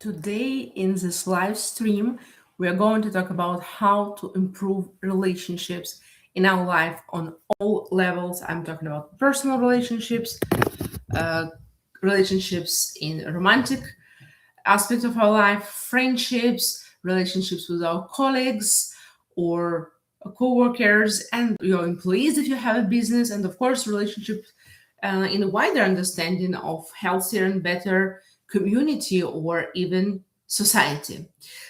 Today, in this live stream, we are going to talk about how to improve relationships in our life on all levels. I'm talking about personal relationships, uh, relationships in romantic aspect of our life, friendships, relationships with our colleagues or co-workers and your employees if you have a business, and of course, relationships in a wider understanding of healthier and better community or even society.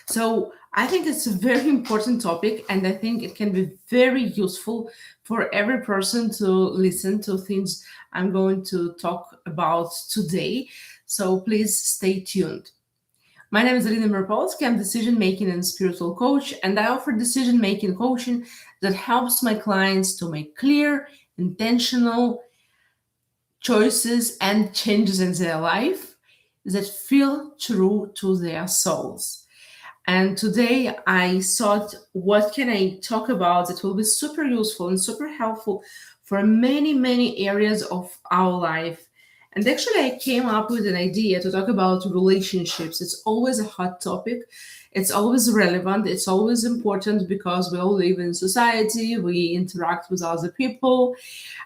So I think it's a very important topic, and I think it can be very useful for every person to listen to things I'm going to talk about today. So please stay tuned. My name is Alina Miropolsky. I'm decision making and spiritual coach, and I offer decision making coaching that helps my clients to make clear, intentional choices and changes in their life that feel true to their souls. And today I thought, what can I talk about that will be super useful and super helpful for many, many areas of our life? And actually, I came up with an idea to talk about relationships. It's always a hot topic. It's always relevant. It's always important because we all live in society. We interact with other people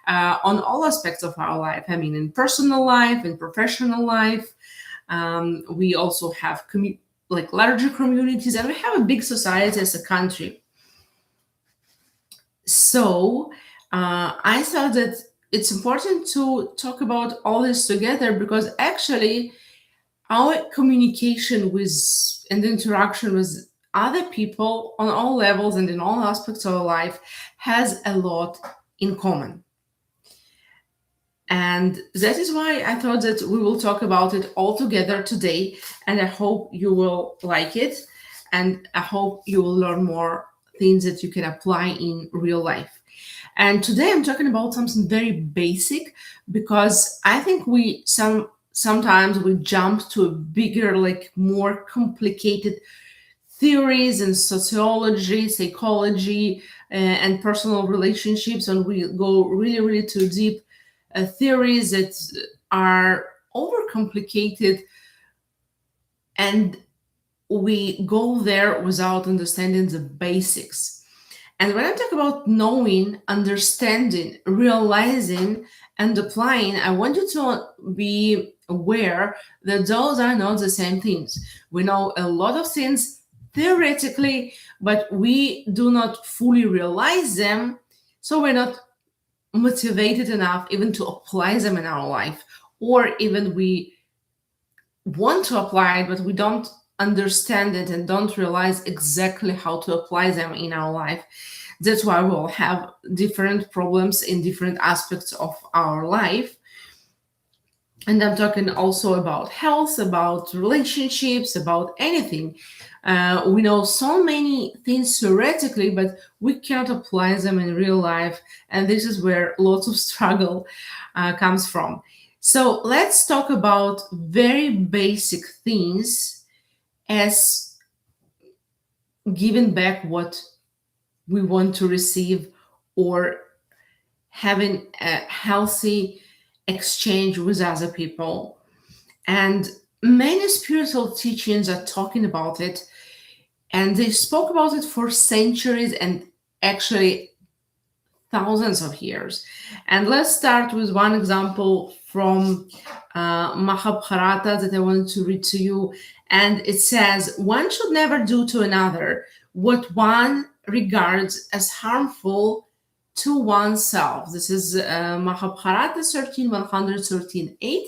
on all aspects of our life. I mean, in personal life, in professional life. We also have like larger communities, and we have a big society as a country. So I thought that it's important to talk about all this together because actually our communication with and interaction with other people on all levels and in all aspects of our life has a lot in common. And that is why I thought that we will talk about it all together today. And I hope you will like it. And I hope you will learn more things that you can apply in real life. And today I'm talking about something very basic because I think sometimes we jump to a bigger, like more complicated theories in sociology, psychology, and personal relationships, and we go really, really too deep theories that are overcomplicated, and we go there without understanding the basics. And when I talk about knowing, understanding, realizing, and applying, I want you to be aware that those are not the same things. We know a lot of things theoretically, but we do not fully realize them, so we're not motivated enough even to apply them in our life, or even we want to apply it but we don't understand it and don't realize exactly how to apply them in our life. That's why we'll have different problems in different aspects of our life. And I'm talking also about health, about relationships, about anything. We know so many things theoretically, but we cannot apply them in real life. And this is where lots of struggle comes from. So let's talk about very basic things as giving back what we want to receive, or having a healthy exchange with other people. And many spiritual teachings are talking about it, and they spoke about it for centuries and actually thousands of years. And let's start with one example from Mahabharata that I wanted to read to you. And it says, one should never do to another what one regards as harmful to oneself. This is Mahabharata 13:113:8.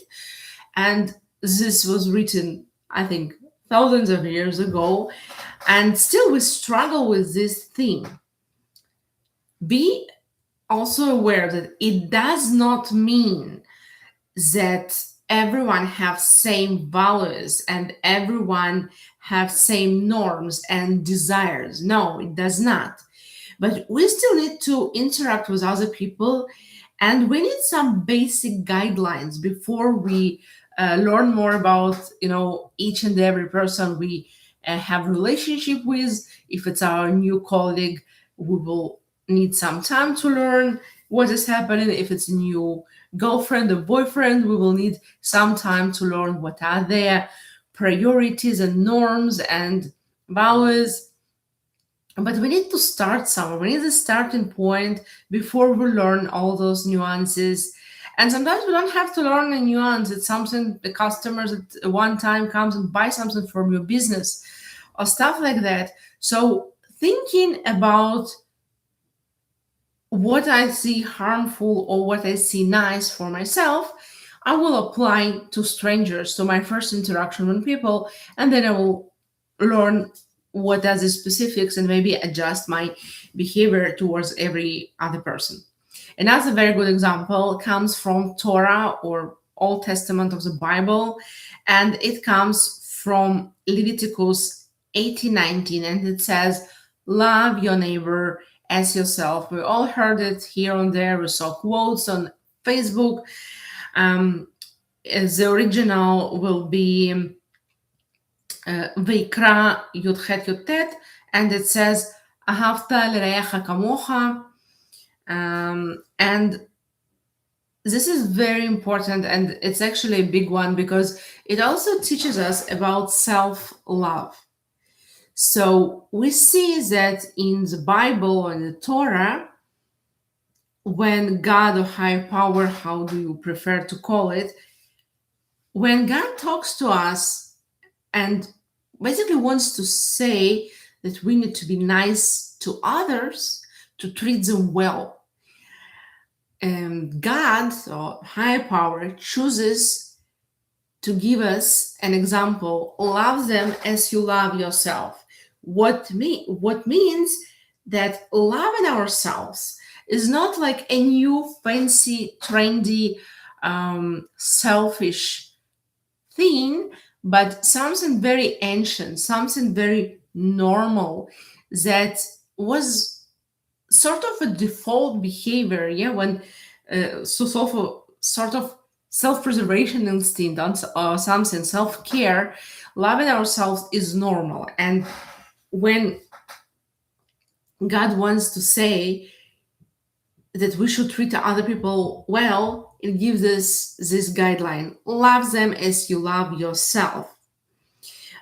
And this was written, I think, thousands of years ago. And still we struggle with this theme. Be also aware that it does not mean that everyone have same values and everyone have same norms and desires. No, it does not. But we still need to interact with other people, and we need some basic guidelines before we learn more about each and every person we have relationship with. If it's our new colleague, we will need some time to learn what is happening. If it's a new girlfriend or boyfriend, we will need some time to learn what are their priorities and norms and values. But we need to start somewhere. We need a starting point before we learn all those nuances. And sometimes we don't have to learn a nuance. It's something the customers at one time comes and buy something from your business or stuff like that. So thinking about what I see harmful or what I see nice for myself, I will apply to strangers, to my first interaction with people, and then I will learn what are the specifics and maybe adjust my behavior towards every other person. Another very good example comes from Torah or Old Testament of the Bible, and it comes from Leviticus 18:19, and it says, "Love your neighbor as yourself." We all heard it here and there. We saw quotes on Facebook. The original will be Vayikra Yudchet Yutet, and it says, "Ahavta l'reacha kamocha." And this is very important, and it's actually a big one because it also teaches us about self-love. So we see that in the Bible and the Torah, when God or higher power, how do you prefer to call it, when God talks to us and basically wants to say that we need to be nice to others, to treat them well. And God or higher power chooses to give us an example: love them as you love yourself. What means that loving ourselves is not like a new, fancy, trendy, selfish thing, but something very ancient, something very normal that was sort of a default behavior, when sort of self-preservation instinct or something, self-care, loving ourselves is normal. And when God wants to say that we should treat other people well, it gives us this guideline: love them as you love yourself.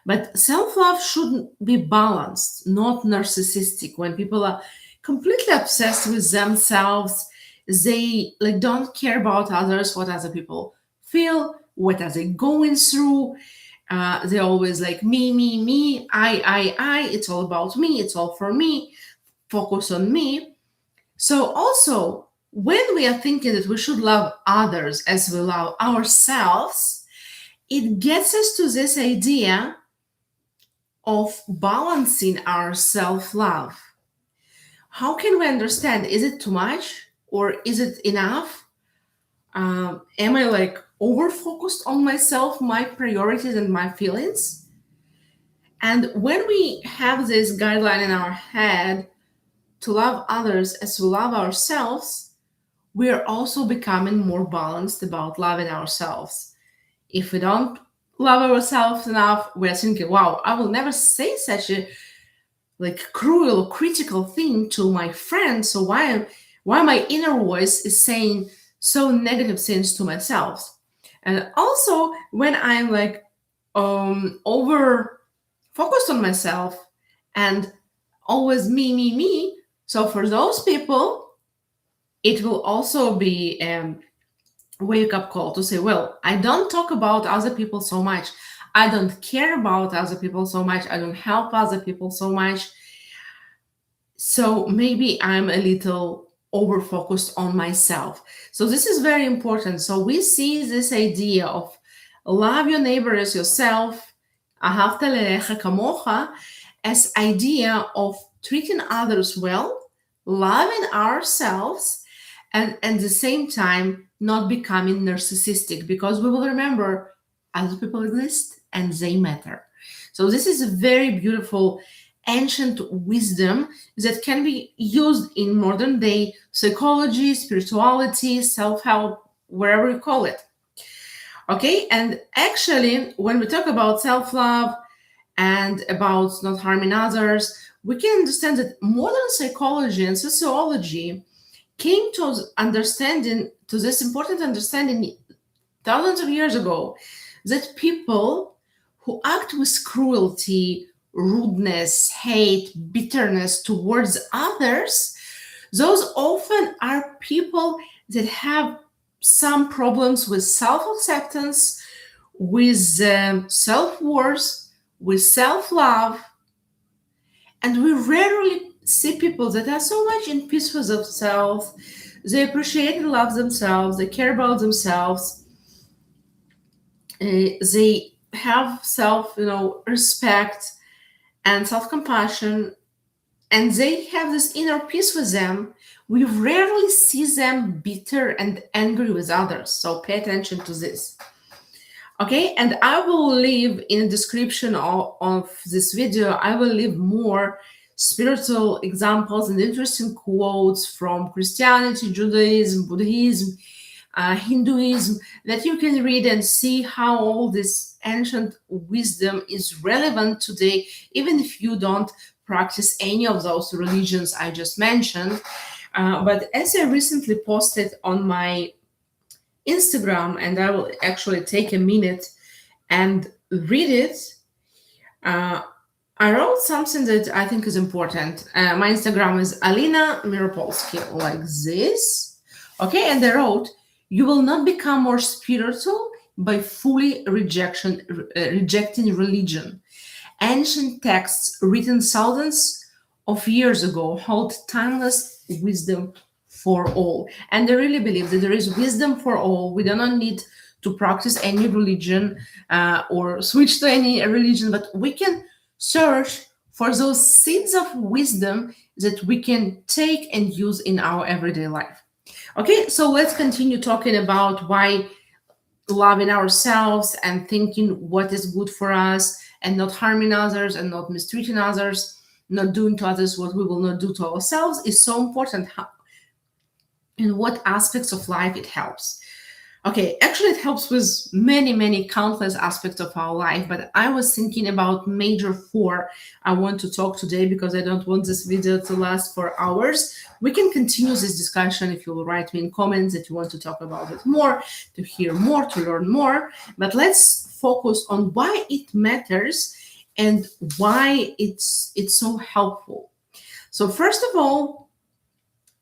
But self-love shouldn't be balanced, not narcissistic. When people are completely obsessed with themselves, they don't care about others, what other people feel, what are they going through. They're always like me, I, it's all about me, it's all for me, focus on me. So also, when we are thinking that we should love others as we love ourselves, it gets us to this idea of balancing our self-love. How can we understand? Is it too much or is it enough? Am I over-focused on myself, my priorities, and my feelings? And when we have this guideline in our head to love others as we love ourselves, we're also becoming more balanced about loving ourselves. If we don't love ourselves enough, we're thinking, wow, I will never say such a cruel, critical thing to my friend. So why my inner voice is saying so negative things to myself? And also, when I'm over focused on myself and always me. So for those people, it will also be a wake-up call to say, well, I don't talk about other people so much. I don't care about other people so much. I don't help other people so much. So maybe I'm a little over-focused on myself. So this is very important. So we see this idea of love your neighbor as yourself, ahavta l'reacha kamocha, as idea of treating others well, loving ourselves, and at the same time not becoming narcissistic, because we will remember other people exist and they matter. So this is a very beautiful ancient wisdom that can be used in modern day psychology, spirituality, self-help, wherever you call it. Okay, and actually, when we talk about self-love and about not harming others, we can understand that modern psychology and sociology came to this important understanding thousands of years ago, that people who act with cruelty, rudeness, hate, bitterness towards others, those often are people that have some problems with self-acceptance, with self-worth, with self-love. And we rarely see people that are so much in peace with themselves. They appreciate and love themselves. They care about themselves. They have self, respect and self-compassion, and they have this inner peace with them. We rarely see them bitter and angry with others. So pay attention to this. Okay, and I will leave in the description of this video, I will leave more spiritual examples and interesting quotes from Christianity, Judaism, Buddhism, Hinduism, that you can read and see how all this ancient wisdom is relevant today, even if you don't practice any of those religions I just mentioned. But as I recently posted on my Instagram, and I will actually take a minute and read it, I wrote something that I think is important. My Instagram is Alina Miropolsky, like this. Okay, and I wrote, you will not become more spiritual by fully rejecting religion. Ancient texts written thousands of years ago hold timeless wisdom for all. And I really believe that there is wisdom for all. We do not need to practice any religion or switch to any religion, but we can search for those seeds of wisdom that we can take and use in our everyday life. Okay, so let's continue talking about why loving ourselves and thinking what is good for us and not harming others and not mistreating others, not doing to others what we will not do to ourselves is so important. In what aspects of life it helps. Okay, actually it helps with many countless aspects of our life, but I was thinking about major 4 I want to talk today because I don't want this video to last for hours. We can continue this discussion if you will write me in comments that you want to talk about it more, to hear more, to learn more, but let's focus on why it matters and why it's so helpful. So first of all,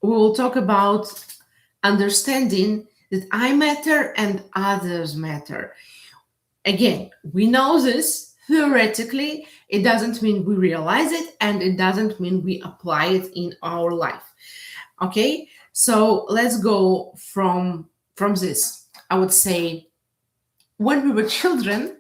we will talk about understanding that I matter and others matter. Again, we know this theoretically. It doesn't mean we realize it, and it doesn't mean we apply it in our life. Okay, so let's go from this. I would say when we were children,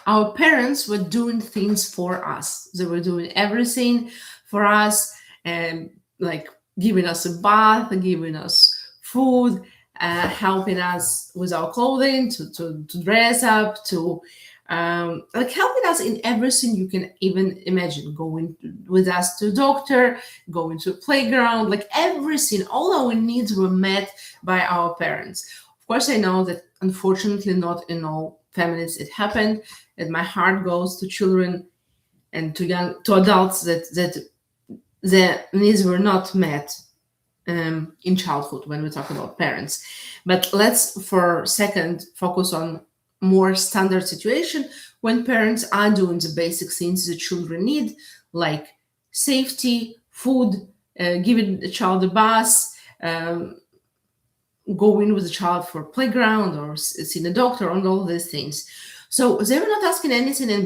our parents were doing things for us. They were doing everything for us, and like giving us a bath, giving us food, helping us with our clothing, to dress up, to like helping us in everything you can even imagine, going with us to a doctor, going to a playground, like everything, all our needs were met by our parents. Of course, I know that unfortunately not in all families it happened, and my heart goes to children and to adults that their needs were not met in childhood when we talk about parents. But let's for a second focus on more standard situation when parents are doing the basic things the children need, like safety, food, giving the child a bath, going with the child for playground or seeing a doctor, and all these things. So they were not asking anything in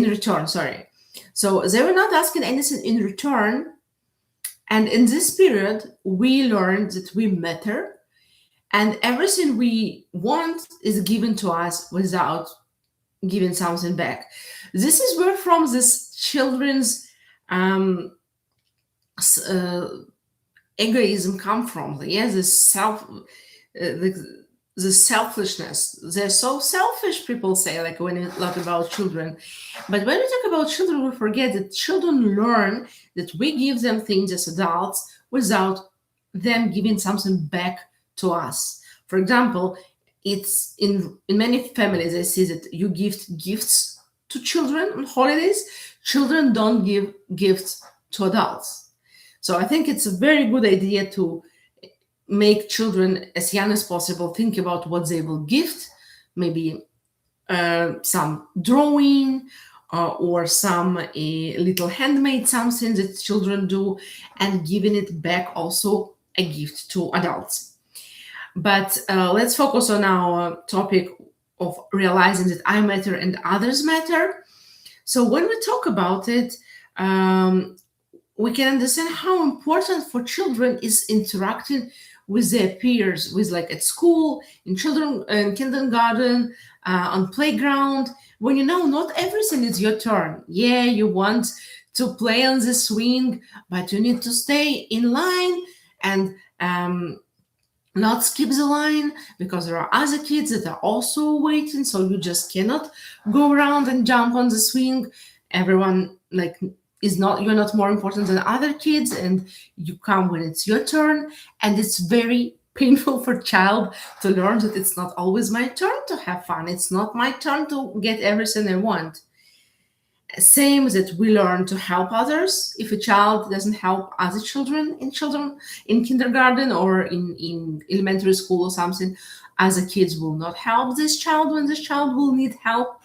return, sorry. So they were not asking anything in return. And in this period, we learned that we matter, and everything we want is given to us without giving something back. This is where from this children's egoism come from. Yeah, the selfishness. They're so selfish, people say, like when you talk about children. But when we talk about children, we forget that children learn that we give them things as adults without them giving something back to us. For example, it's in many families, I see that you give gifts to children on holidays. Children don't give gifts to adults. So I think it's a very good idea to make children as young as possible think about what they will gift, maybe some drawing or some little handmade something that children do, and giving it back also a gift to adults. But let's focus on our topic of realizing that I matter and others matter. So when we talk about it, we can understand how important for children is interacting with their peers, with like at school, in children, in kindergarten, on playground, when you know not everything is your turn. Yeah, you want to play on the swing, but you need to stay in line and not skip the line because there are other kids that are also waiting, so you just cannot go around and jump on the swing. Everyone like is not, you're not more important than other kids, and you come when it's your turn. And it's very painful for child to learn that it's not always my turn to have fun, it's not my turn to get everything I want. Same that we learn to help others. If a child doesn't help other children in kindergarten or in elementary school or something, other kids will not help this child when this child will need help.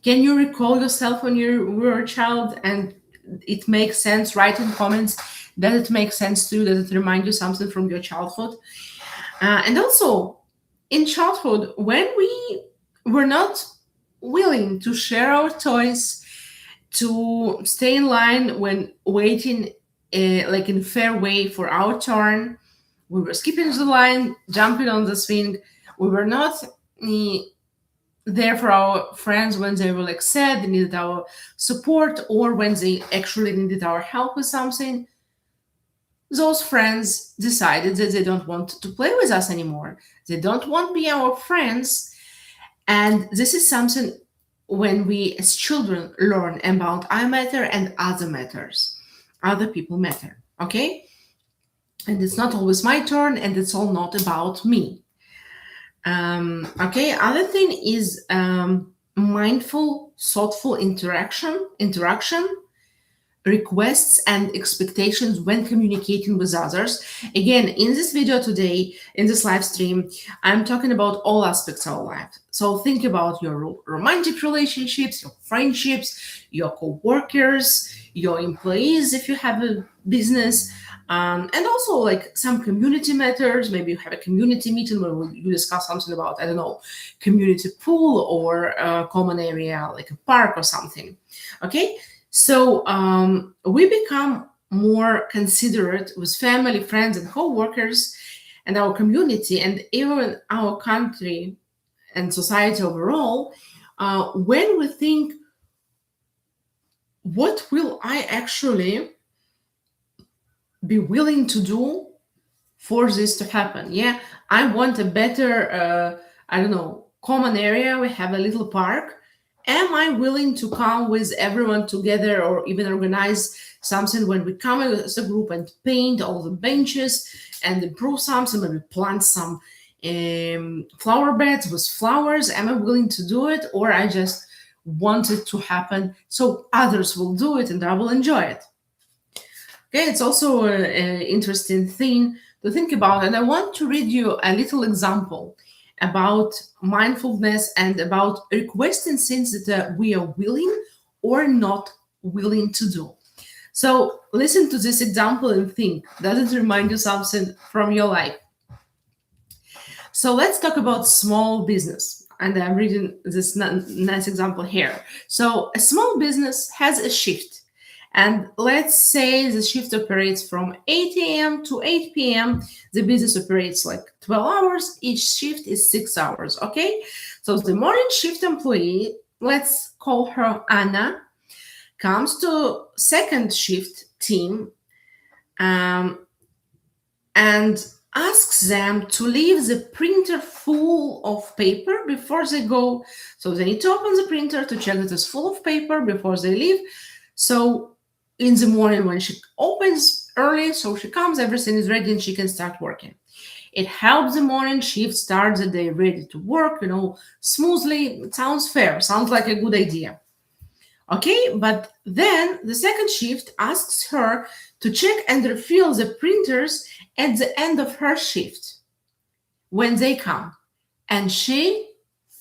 Can you recall yourself when you were a child and it makes sense? Write in comments, does it make sense to you? Does it remind you something from your childhood? And also in childhood, when we were not willing to share our toys, to stay in line when waiting like in fair way for our turn, we were skipping the line, jumping on the swing. We were not there for our friends when they were like sad, they needed our support, or when they actually needed our help with something. Those friends decided that they don't want to play with us anymore. They don't want to be our friends. And this is something when we as children learn about I matter and other matters. Other people matter, okay? And it's not always my turn, and it's all not about me. Okay, other thing is mindful, thoughtful interaction, requests and expectations when communicating with others. Again, in this video today, in this live stream, I'm talking about all aspects of our life. So think about your romantic relationships, your friendships, your co-workers, your employees if you have a business, and also like some community matters. Maybe you have a community meeting where you discuss something about, I don't know, community pool or a common area like a park or something. Okay, so we become more considerate with family, friends, and co-workers and our community, and even our country and society overall, when we think, what will I actually be willing to do for this to happen? Yeah, I want a better, I don't know, common area. We have a little park. Am I willing to come with everyone together, or even organize something when we come as a group and paint all the benches and improve something, maybe plant some flower beds with flowers? Am I willing to do it, or I just want it to happen so others will do it and I will enjoy it? Okay, it's also an interesting thing to think about, and I want to read you a little example about mindfulness and about requesting things that we are willing or not willing to do. So listen to this example and think, does it remind you something from your life? So let's talk about small business. And I'm reading this nice example here. So a small business has a shift. And let's say the shift operates from 8 a.m. to 8 p.m. The business operates like 12 hours. Each shift is 6 hours, okay? So the morning shift employee, let's call her Anna, comes to second shift team and asks them to leave the printer full of paper before they go. So they need to open the printer to check that it's full of paper before they leave. So in the morning when she opens early, so she comes, everything is ready and she can start working. It helps the morning shift start the day ready to work, smoothly. It sounds fair, sounds like a good idea. Okay, but then the second shift asks her to check and refill the printers at the end of her shift when they come. And she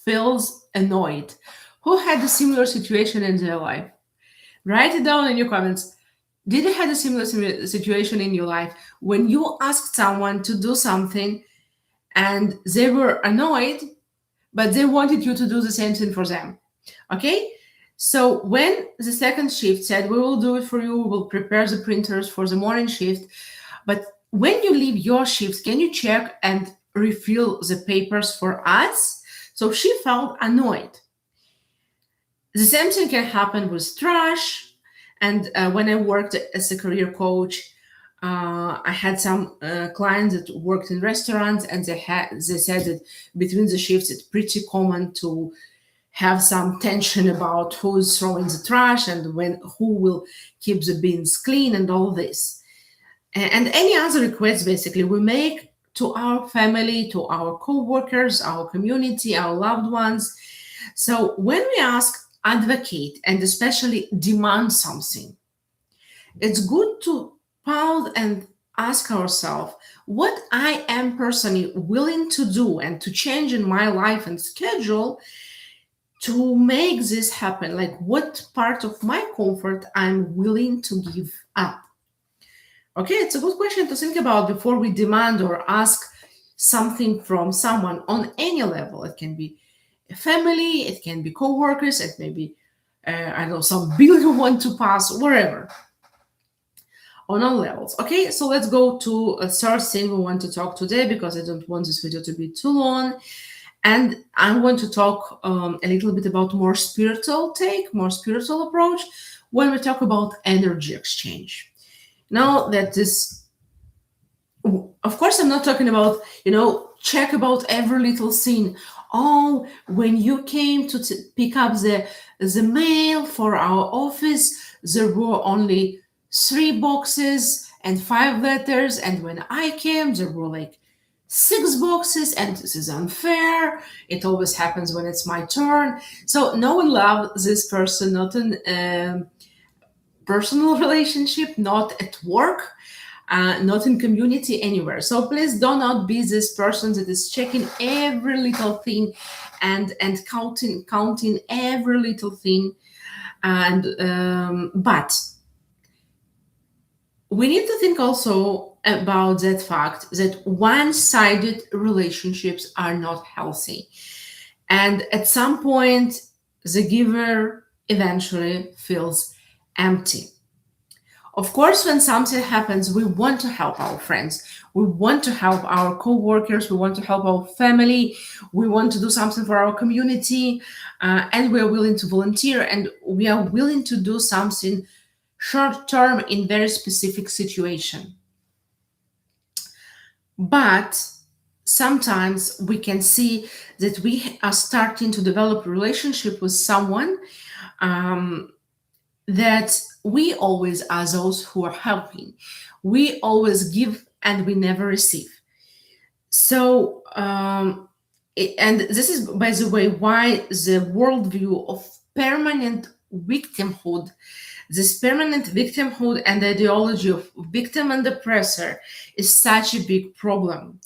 feels annoyed? Who had a similar situation in their life? Write it down in your comments. Did you have a similar situation in your life when you asked someone to do something and they were annoyed, but they wanted you to do the same thing for them? Okay? So when the second shift said, we will do it for you, we will prepare the printers for the morning shift, but when you leave your shift, can you check and refill the papers for us? So she felt annoyed. The same thing can happen with trash. And when I worked as a career coach, I had some clients that worked in restaurants, and they said that between the shifts, it's pretty common to have some tension about who's throwing the trash and who will keep the bins clean and all this. And any other requests, basically, we make to our family, to our co-workers, our community, our loved ones. So when we ask, advocate, and especially demand something, it's good to pause and ask ourselves what I am personally willing to do and to change in my life and schedule to make this happen. Like, what part of my comfort I'm willing to give up? Okay, it's a good question to think about before we demand or ask something from someone on any level. It can be a family, it can be co-workers, it may be, I don't know, some bill you want to pass, wherever, on all levels. Okay, so let's go to a third thing we want to talk today, because I don't want this video to be too long. And I want to talk a little bit about more spiritual approach when we talk about energy exchange. Now that this, of course, I'm not talking about, check about every little thing. Oh, when you came to pick up the mail for our office, there were only 3 boxes and 5 letters. And when I came, there were like 6 boxes, and this is unfair. It always happens when it's my turn. So no one loves this person, not in personal relationship, not at work, not in community, anywhere. So please do not be this person that is checking every little thing and counting every little thing. And but we need to think also about that fact that one-sided relationships are not healthy. And at some point, the giver eventually feels empty. Of course, when something happens, we want to help our friends. We want to help our co-workers. We want to help our family. We want to do something for our community. And we are willing to volunteer. And we are willing to do something short-term in very specific situation. But sometimes we can see that we are starting to develop a relationship with someone that we always are those who are helping. We always give and we never receive. So, and this is, by the way, why the worldview of permanent victimhood, this permanent victimhood and the ideology of victim and oppressor is such a big problem,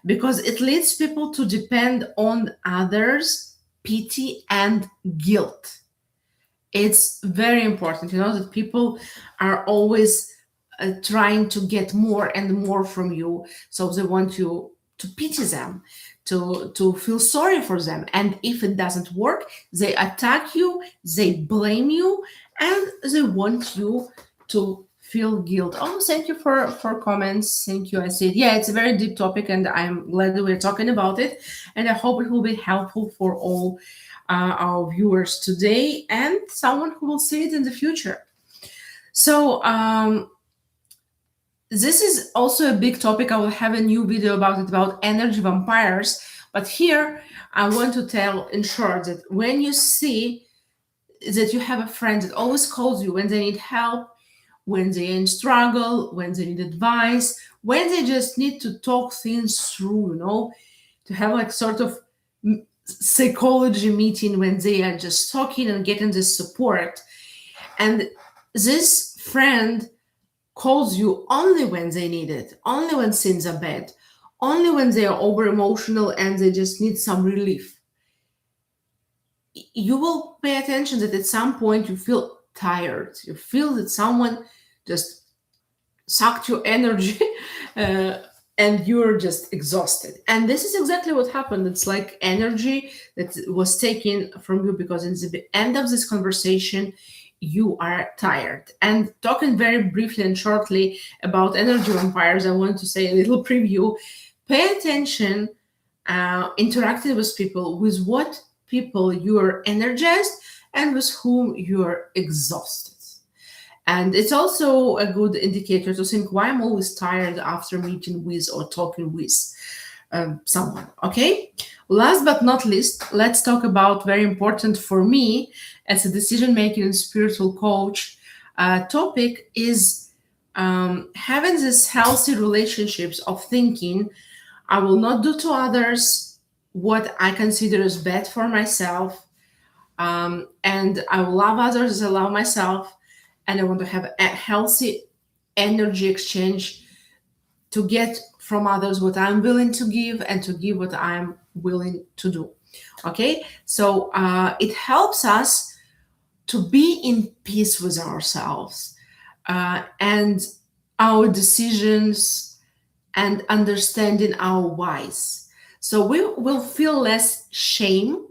because it leads people to depend on others' pity and guilt. It's very important, that people are always trying to get more and more from you. So they want you to pity them, to feel sorry for them. And if it doesn't work, they attack you, they blame you, and they want you to feel guilt. Oh, thank you for comments. Thank you. I said, yeah, it's a very deep topic, and I'm glad that we're talking about it. And I hope it will be helpful for all our viewers today and someone who will see it in the future. So this is also a big topic. I will have a new video about it, about energy vampires. But here I want to tell in short that when you see that you have a friend that always calls you when they need help, when they're in struggle, when they need advice, when they just need to talk things through, to have like sort of psychology meeting when they are just talking and getting this support. And this friend calls you only when they need it, only when things are bad, only when they are over emotional and they just need some relief. you will pay attention that at some point you feel tired. You feel that someone just sucked your energy and you're just exhausted. And this is exactly what happened. It's like energy that was taken from you because in the end of this conversation, you are tired. And talking very briefly and shortly about energy vampires, I want to say a little preview. Pay attention, interacting with people, with what people you're energized and with whom you're exhausted. And it's also a good indicator to think why I'm always tired after meeting with or talking with someone. Okay. Last but not least, let's talk about very important for me as a decision-making and spiritual coach topic is having this healthy relationships of thinking, I will not do to others what I consider as bad for myself. And I will love others as I love myself. And I want to have a healthy energy exchange to get from others what I'm willing to give and to give what I'm willing to do. Okay, so it helps us to be in peace with ourselves and our decisions and understanding our whys. So we will feel less shame,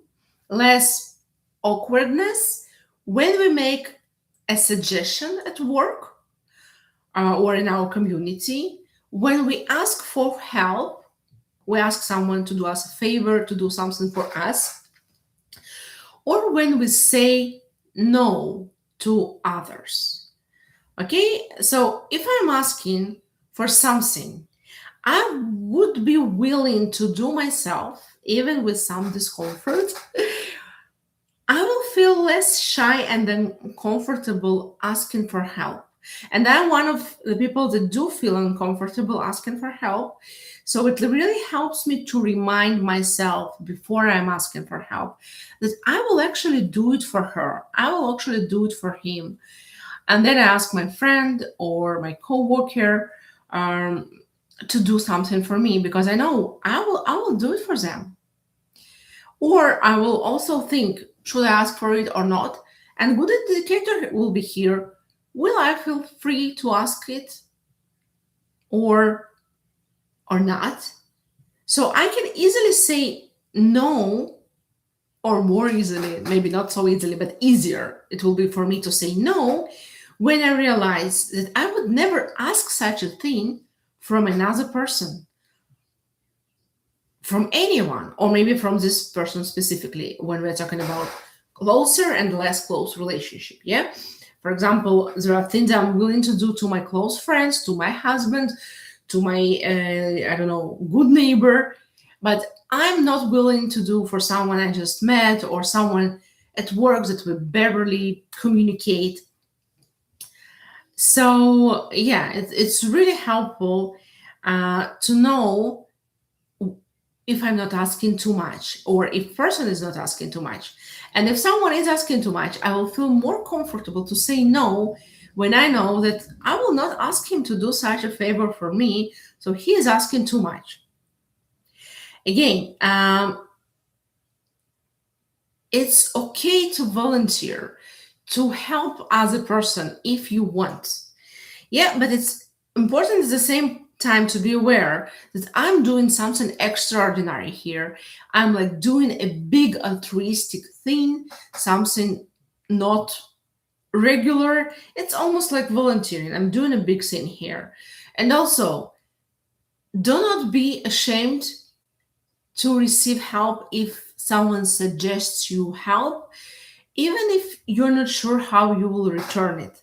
less awkwardness when we make a suggestion at work or in our community, when we ask for help, we ask someone to do us a favor, to do something for us, or when we say no to others. Okay, so if I'm asking for something, I would be willing to do myself, even with some discomfort. I will feel less shy and uncomfortable asking for help. And I'm one of the people that do feel uncomfortable asking for help. So it really helps me to remind myself before I'm asking for help that I will actually do it for her. I will actually do it for him. And then I ask my friend or my coworker to do something for me because I know I will do it for them. Or I will also think, should I ask for it or not? And good indicator will be here. Will I feel free to ask it or not? So I can easily say no, or more easily, maybe not so easily, but easier. It will be for me to say no when I realize that I would never ask such a thing from another person, from anyone, or maybe from this person specifically when we're talking about closer and less close relationship. Yeah. For example, there are things I'm willing to do to my close friends, to my husband, to my, I don't know, good neighbor, but I'm not willing to do for someone I just met or someone at work that we barely communicate. So yeah, it's really helpful to know if I'm not asking too much or if person is not asking too much. And if someone is asking too much, I will feel more comfortable to say no when I know that I will not ask him to do such a favor for me. So he is asking too much. Again, it's okay to volunteer, to help other person if you want. Yeah, but it's important at the same time to be aware that I'm doing something extraordinary here. I'm like doing a big altruistic thing, something not regular. It's almost like volunteering. I'm doing a big thing here. And also, do not be ashamed to receive help if someone suggests you help, even if you're not sure how you will return it.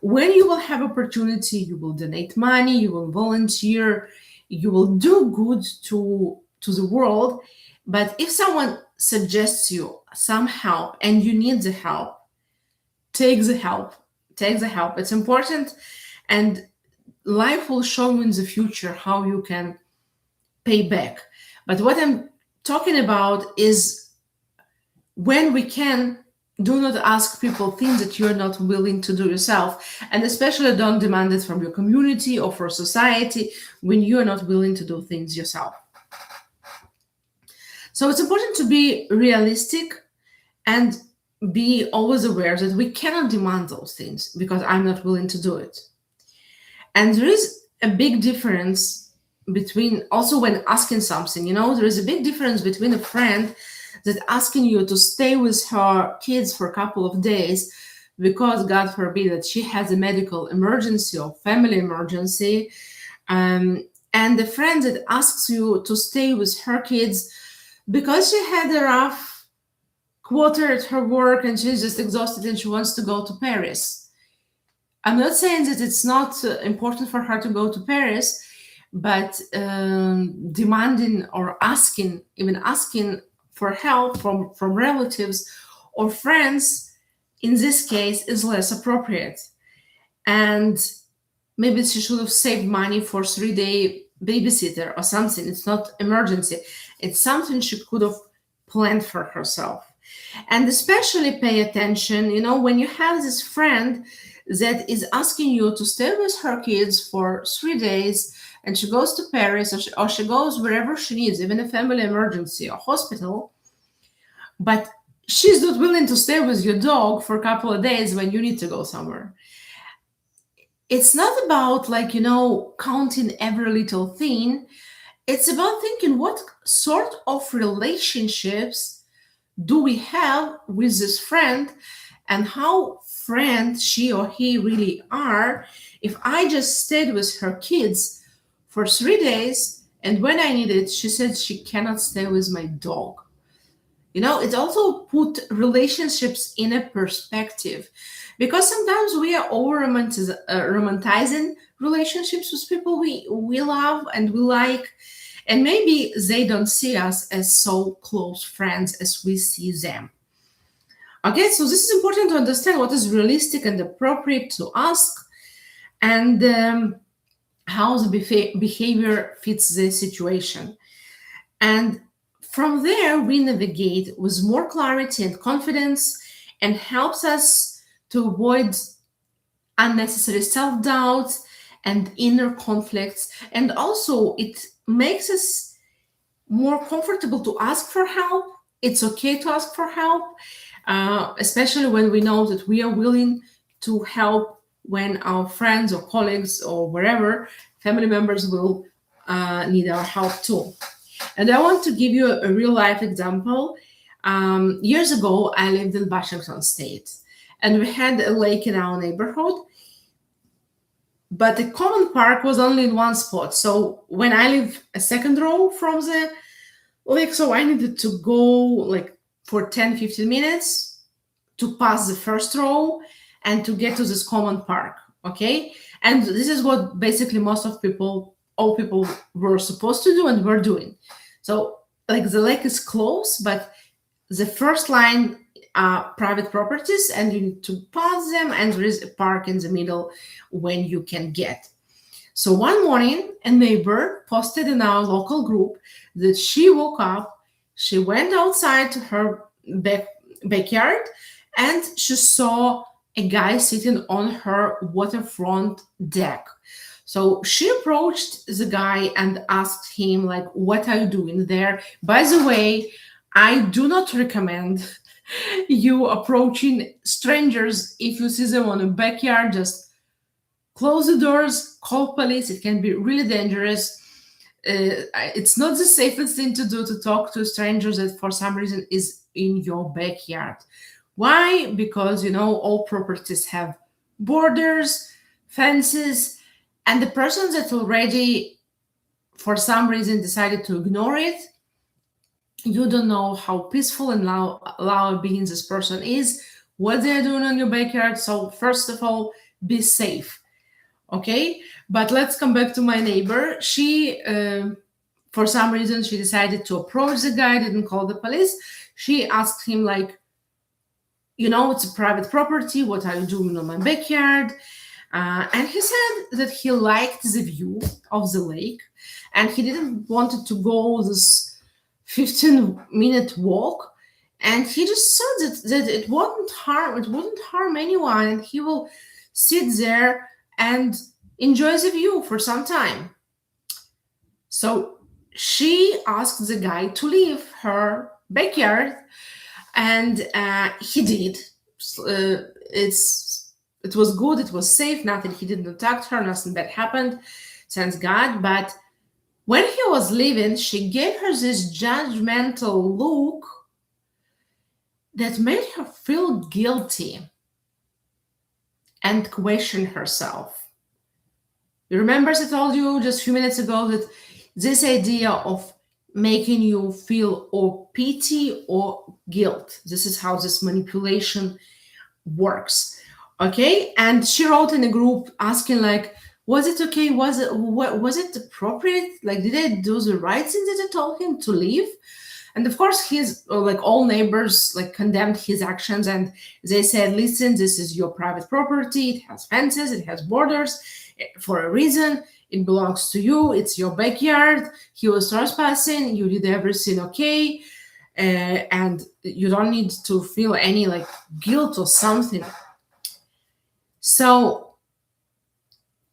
When you will have opportunity, you will donate money, you will volunteer, you will do good to the world. But if someone suggests you some help and you need the help, take the help. Take the help. It's important, and life will show you in the future how you can pay back. But what I'm talking about is when we can, do not ask people things that you're not willing to do yourself. And especially don't demand it from your community or for society when you're not willing to do things yourself. So it's important to be realistic And be always aware that we cannot demand those things because I'm not willing to do it. And there is a big difference between, also when asking something, there is a big difference between a friend that asking you to stay with her kids for a couple of days because, God forbid, that she has a medical emergency or family emergency, and the friend that asks you to stay with her kids because she had a rough quarter at her work and she's just exhausted and she wants to go to Paris. I'm not saying that it's not important for her to go to Paris, but demanding or asking, even asking for help from relatives or friends, in this case, is less appropriate. And maybe she should have saved money for 3-day babysitter or something. It's not emergency. It's something she could have planned for herself. And especially pay attention, when you have this friend that is asking you to stay with her kids for 3 days, and she goes to Paris or she goes wherever she needs, even a family emergency or hospital, but she's not willing to stay with your dog for a couple of days when you need to go somewhere. It's not about counting every little thing. It's about thinking, what sort of relationships do we have with this friend, and how friend she or he really are. If I just stayed with her kids for 3 days, and when I needed, she said she cannot stay with my dog. It also put relationships in a perspective, because sometimes we are over romanticizing relationships with people we love and we like, and maybe they don't see us as so close friends as we see them. Okay, so this is important to understand what is realistic and appropriate to ask, and how the behavior fits the situation. And from there, we navigate with more clarity and confidence, and helps us to avoid unnecessary self-doubt and inner conflicts. And also, it makes us more comfortable to ask for help. It's okay to ask for help, especially when we know that we are willing to help when our friends or colleagues or wherever family members will need our help too. And I want to give you a real life example. Years ago, I lived in Washington State, and we had a lake in our neighborhood, but the common park was only in one spot. So when I live a second row from the lake, so I needed to go for 10-15 minutes to pass the first row and to get to this common park. Okay, and this is what basically all people were supposed to do and were doing. So the lake is close, but the first line are private properties and you need to pass them, and there is a park in the middle when you can get. So one morning, a neighbor posted in our local group that she woke up, she went outside to her backyard, and she saw a guy sitting on her waterfront deck. So she approached the guy and asked him, what are you doing there? By the way, I do not recommend you approaching strangers. If you see them on a backyard, just close the doors, call police. It can be really dangerous. It's not the safest thing to do to talk to strangers that for some reason is in your backyard. Why? Because, all properties have borders, fences, and the person that already, for some reason, decided to ignore it, you don't know how peaceful and loud being this person is, what they're doing in your backyard. So first of all, be safe. Okay, but let's come back to my neighbor. She, for some reason, she decided to approach the guy, didn't call the police. She asked him it's a private property. What are you doing in my backyard? And he said that he liked the view of the lake, and he didn't want to go this 15-minute walk. And he just said that it wouldn't harm anyone, and he will sit there and enjoy the view for some time. So she asked the guy to leave her backyard, And he did. Uh, it was good. It was safe. Nothing. He didn't attack her. Nothing bad happened. Thanks God. But when he was leaving, she gave her this judgmental look that made her feel guilty and question herself. You remember I told you just a few minutes ago that this idea of making you feel or pity or guilt, this is how this manipulation works. Okay, and she wrote in a group asking like, was it okay, was it appropriate, like did I do the right thing that I told him to leave? And of course his like all neighbors like condemned his actions, and they said, listen, this is your private property, it has fences, it has borders for a reason, it belongs to you, it's your backyard, he was trespassing, you did everything okay, and you don't need to feel any like guilt or something. So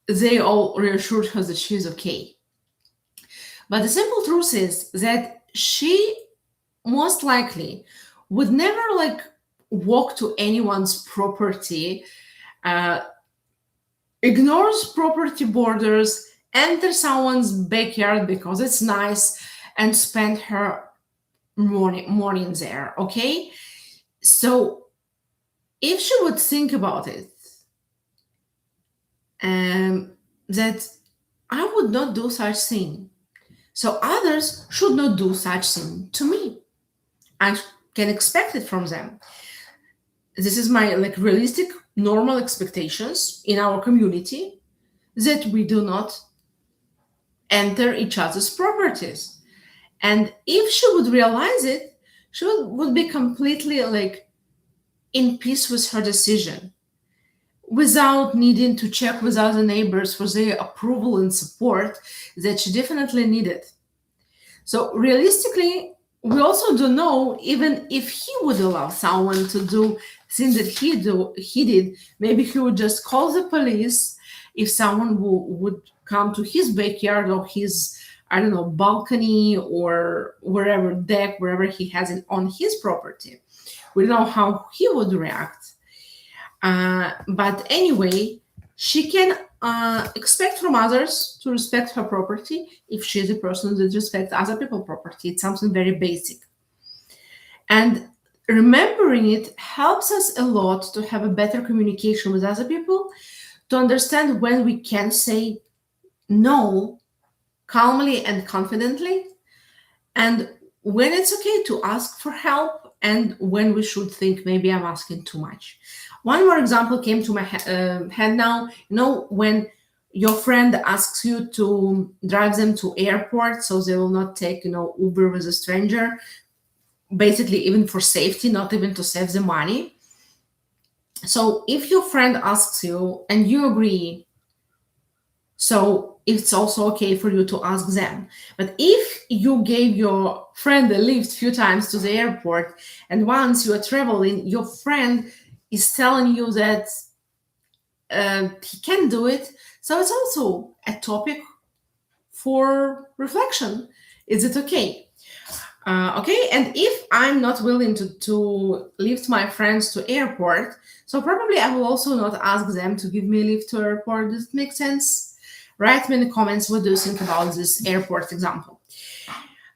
they all reassured her that she's okay. But the simple truth is that she most likely would never like walk to anyone's property, ignores property borders, enter someone's backyard because it's nice, and spend her morning there. Okay, so if she would think about it, that I would not do such thing, so others should not do such thing to me. I can expect it from them. This is my like realistic, normal expectations in our community, that we do not enter each other's properties. And if she would realize it, she would be completely like in peace with her decision, without needing to check with other neighbors for their approval and support that she definitely needed. So realistically, we also don't know, even if he would allow someone to do things that he did, maybe he would just call the police if someone would come to his backyard or his, I don't know, balcony or wherever deck, wherever he has it on his property. We don't know how he would react. But anyway, she can expect from others to respect her property if she's a person that respects other people's property. It's something very basic. And remembering it helps us a lot to have a better communication with other people, to understand when we can say no calmly and confidently, and when it's okay to ask for help, and when we should think maybe I'm asking too much. One more example came to my head now. You know, when your friend asks you to drive them to airport so they will not take, Uber with a stranger, basically even for safety, not even to save the money. So if your friend asks you and you agree, so it's also okay for you to ask them. But if you gave your friend a lift a few times to the airport, and once you are traveling, your friend is telling you that he can do it, so it's also a topic for reflection. Is it okay? Okay, and if I'm not willing to lift my friends to airport, so probably I will also not ask them to give me a lift to airport. Does it make sense? Write me in the comments, what do you think about this airport example?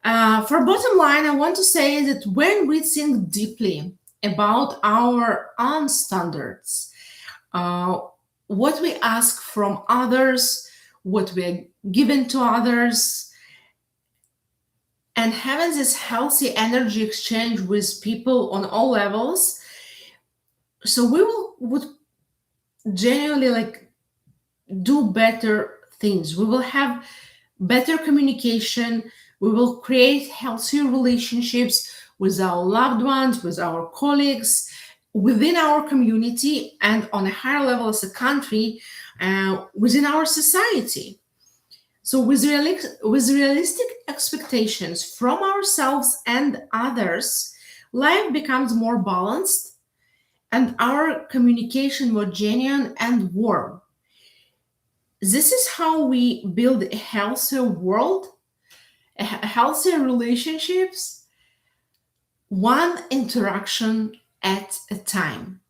For bottom line, I want to say that when we think deeply about our own standards, what we ask from others, what we are given to others, and having this healthy energy exchange with people on all levels, so we would genuinely like do better things. We will have better communication. We will create healthier relationships with our loved ones, with our colleagues, within our community, and on a higher level as a country, within our society. So with realistic expectations from ourselves and others, life becomes more balanced and our communication more genuine and warm. This is how we build a healthier world, healthier relationships, one interaction at a time.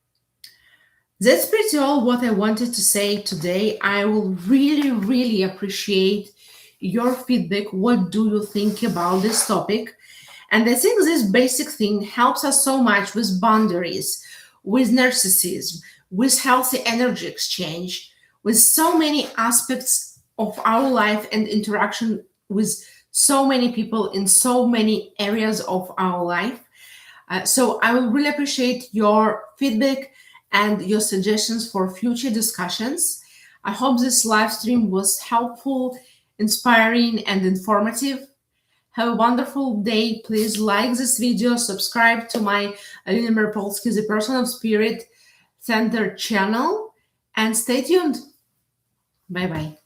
That's pretty all what I wanted to say today. I will really, really appreciate your feedback. What do you think about this topic? And I think this basic thing helps us so much with boundaries, with narcissism, with healthy energy exchange, with so many aspects of our life and interaction with so many people in so many areas of our life. So I will really appreciate your feedback and your suggestions for future discussions. I hope this live stream was helpful, inspiring, and informative. Have a wonderful day. Please like this video, subscribe to my Alina Miropolsky, the Person of Spirit Center channel, and stay tuned. Bye-bye.